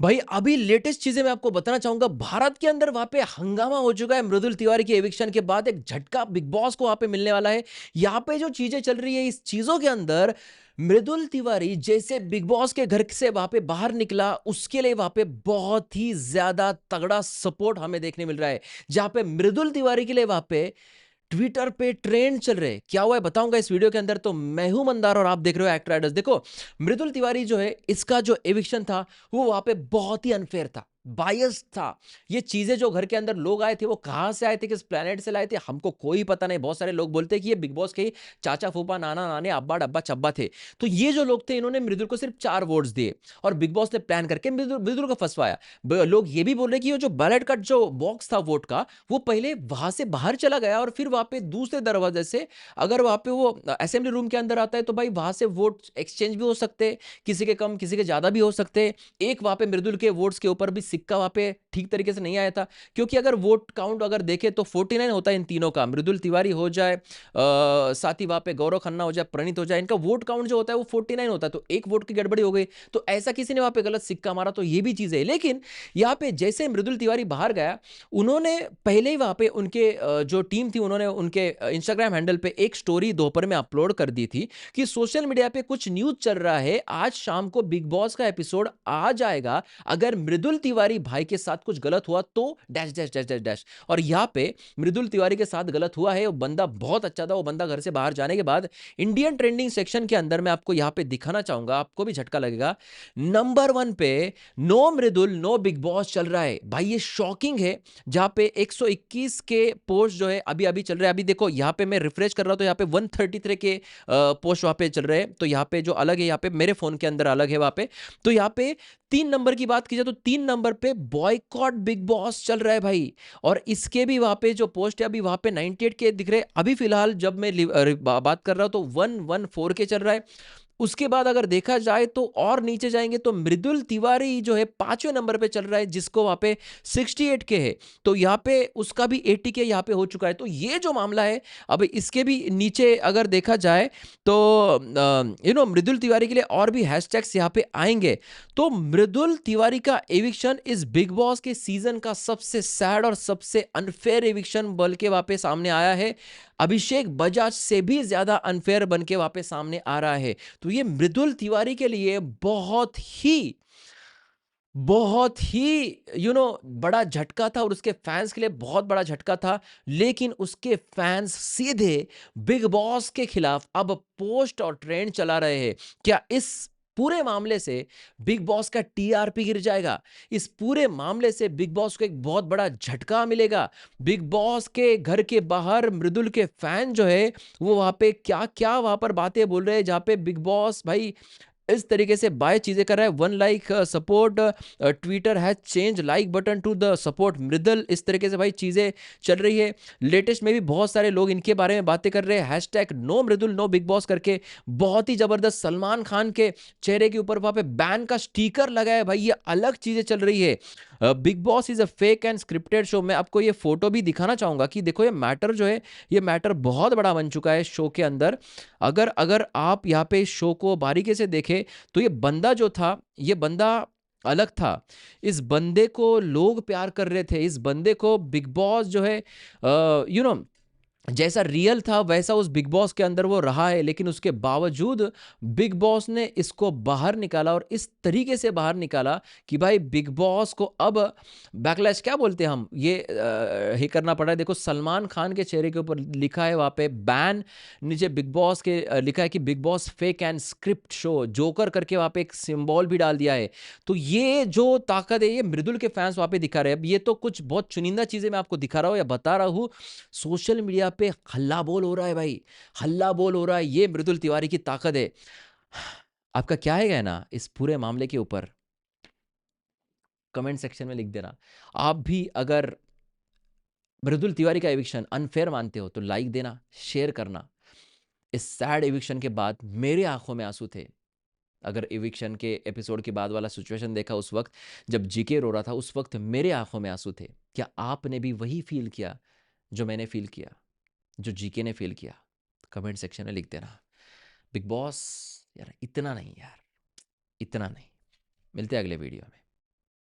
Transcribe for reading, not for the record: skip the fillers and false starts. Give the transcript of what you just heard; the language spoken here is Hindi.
भाई अभी लेटेस्ट चीजें मैं आपको बताना चाहूंगा। भारत के अंदर वहां पे हंगामा हो चुका है मृदुल तिवारी के एविक्शन के बाद। एक झटका बिग बॉस को वहां पे मिलने वाला है। यहाँ पे जो चीजें चल रही है इस चीजों के अंदर, मृदुल तिवारी जैसे बिग बॉस के घर से वहां पे बाहर निकला, उसके लिए वहां पे बहुत ही ज्यादा तगड़ा सपोर्ट हमें देखने मिल रहा है। जहां पे मृदुल तिवारी के लिए वहां पे ट्विटर पे ट्रेंड चल रहे, क्या हुआ है बताऊंगा इस वीडियो के अंदर। तो मैं हूं मंदार और आप देख रहे हो एक्टर राइडर्स। देखो, मृदुल तिवारी जो है, इसका जो एविक्शन था वो वहां पे बहुत ही अनफेयर था, बायस था। ये चीजें जो घर के अंदर लोग आए थे वो कहां से आए थे, किस प्लेनेट से लाए थे, हमको कोई पता नहीं। बहुत सारे लोग बोलते हैं कि ये बिग बॉस के ही चाचा फूफा नाना नाने अब्बा डब्बा चब्बा थे। तो ये जो लोग थे इन्होंने मृदुल को सिर्फ 4 वोट्स दिए और बिग बॉस ने प्लान करके मृदुल मृदुल को फंसवाया। लोग ये भी बोल रहे कि ये जो बैलेट का जो बॉक्स था वोट का, वो पहले वहां से बाहर चला गया और फिर वहां पे दूसरे दरवाजे से, अगर वहां पे वो असेंबली रूम के अंदर आता है तो भाई वहां से वोट एक्सचेंज भी हो सकते हैं, किसी के कम किसी के ज्यादा भी हो सकते हैं। एक वहां पे मृदुल के वोट्स के ऊपर भी सिक्का वहां पे ठीक तरीके से नहीं आया था, क्योंकि अगर वोट काउंट अगर देखे तो 49 होता है इन तीनों का। मृदुल तिवारी हो जाए, साथ ही वहां पे गौरव खन्ना हो जाए, प्रणीत हो जाए, इनका वोट काउंट जो होता है वो 49 होता है। तो एक वोट की गड़बड़ी हो गई, तो ऐसा किसी ने वहां पे गलत सिक्का मारा, तो ये भी चीज है। लेकिन यहाँ पे जैसे मृदुल तिवारी बाहर गया, उन्होंने पहले ही वहां पे उनके जो टीम थी उन्होंने उनके इंस्टाग्राम हैंडल पे एक स्टोरी दोपहर में अपलोड कर दी थी कि सोशल मीडिया पे कुछ न्यूज चल रहा है, आज शाम को बिग बॉस का एपिसोड आ जाएगा, अगर मृदुल तिवारी भाई के साथ कुछ गलत हुआ तो dash dash dash dash dash. और यहाँ पे मृदुल तिवारी के साथ गलत हुआ है, वो बंदा बहुत अच्छा था। वो बंदा घर से बाहर जाने के बाद इंडियन ट्रेंडिंग सेक्शन के अंदर मैं आपको यहाँ पे दिखाना चाहूंगा, आपको भी झटका लगेगा। नंबर 1 पे नो मृदुल नो बिग बॉस चल रहा है भाई, ये शॉकिंग है। जहां पे 121 के पोस्ट जो है अभी अभी चल रहे हैं। अभी देखो यहाँ पे मैं रिफ्रेश कर रहा हूं तो यहाँ पे 133 के पोस्ट वहां पे चल रहे हैं। तो यहाँ पे जो अलग है, यहाँ पे मेरे फोन के अंदर अलग है वहां पे। तो यहाँ पे 3 नंबर की बात की जाए तो 3 नंबर पे बॉयकॉट बिग बॉस चल रहा है भाई। और इसके भी वहां पे जो पोस्ट है अभी वहां पे 98 के दिख रहे हैं। अभी फिलहाल जब मैं बात कर रहा हूं तो 114 के चल रहा है। उसके बाद अगर देखा जाए तो और नीचे जाएंगे तो मृदुल तिवारी जो है 5वें नंबर पे चल रहा है, जिसको वहां पे 68 के है। तो यहाँ पे उसका भी 80 के यहाँ पे हो चुका है। तो ये जो मामला है, अब इसके भी नीचे अगर देखा जाए तो मृदुल तिवारी के लिए और भी हैशटैग्स यहाँ पे आएंगे। तो मृदुल तिवारी का एविक्शन इस बिग बॉस के सीजन का सबसे सैड और सबसे अनफेयर एविक्शन बन के वहां पे सामने आया है। अभिषेक बजाज से भी ज्यादा अनफेयर बन के वहां पे सामने आ रहा है। तो ये मृदुल तिवारी के लिए बहुत ही बड़ा झटका था और उसके फैंस के लिए बहुत बड़ा झटका था। लेकिन उसके फैंस सीधे बिग बॉस के खिलाफ अब पोस्ट और ट्रेंड चला रहे हैं। क्या इस पूरे मामले से बिग बॉस का टीआरपी गिर जाएगा? इस पूरे मामले से बिग बॉस को एक बहुत बड़ा झटका मिलेगा? बिग बॉस के घर के बाहर मृदुल के फैन जो है वो वहां पे क्या क्या वहां पर बातें बोल रहे हैं, जहां पे बिग बॉस भाई इस तरीके से बाय चीजें कर रहा है। 1 like support, Twitter has change like button to the support मृदल, इस तरीके से भाई चीजें चल रही है। लेटेस्ट में भी बहुत सारे लोग इनके बारे में बातें कर रहे हैं, हैशटैग नो मृदुल नो बिग बॉस करके। बहुत ही जबरदस्त सलमान खान के चेहरे के ऊपर वहां पे बैन का स्टिकर लगा है भाई, ये अलग चीजें चल रही है। Big boss is a fake and scripted show. मैं आपको ये फोटो भी दिखाना चाहूंगा कि देखो ये मैटर जो है, ये मैटर बहुत बड़ा बन चुका है शो के अंदर। अगर अगर आप यहाँ पे शो को बारीकी से देखें तो ये बंदा जो था, ये बंदा अलग था। इस बंदे को लोग प्यार कर रहे थे, इस बंदे को बिग बॉस जो है यू नो जैसा रियल था वैसा उस बिग बॉस के अंदर वो रहा है। लेकिन उसके बावजूद बिग बॉस ने इसको बाहर निकाला और इस तरीके से बाहर निकाला कि भाई बिग बॉस को अब बैकलैश क्या बोलते हैं हम, ये ही करना पड़ा है। देखो सलमान खान के चेहरे के ऊपर लिखा है वहां पे बैन, नीचे बिग बॉस के लिखा है कि big boss fake and script show, joker करके वहां पे एक सिंबल भी डाल दिया है। तो ये जो ताकत है ये मृदुल के फैंस वहां पे दिखा रहे हैं। अब ये तो कुछ बहुत चुनिंदा चीजें मैं आपको दिखा रहा हूँ या बता रहा हूँ। सोशल मीडिया पे हल्ला बोल हो रहा है भाई, हल्ला बोल हो रहा है, ये मृदुल तिवारी की ताकत है। आपका क्या है कहना इस पूरे मामले के ऊपर? कमेंट सेक्शन में लिख देना। आप भी अगर मृदुल तिवारी का एविक्शन अनफेयर मानते हो तो लाइक देना, शेयर करना। इस सैड एविक्शन के बाद मेरे आंखों में आंसू थे। अगर एविक्शन के एपिसोड के बाद वाला सिचुएशन देखा, उस वक्त जब जीके रो रहा था उस वक्त मेरे आंखों में आंसू थे। क्या आपने भी वही फील किया जो मैंने फील किया, जो जीके ने फील किया? कमेंट सेक्शन में लिख देना। बिग बॉस यार इतना नहीं यार, इतना नहीं। मिलते हैं अगले वीडियो में।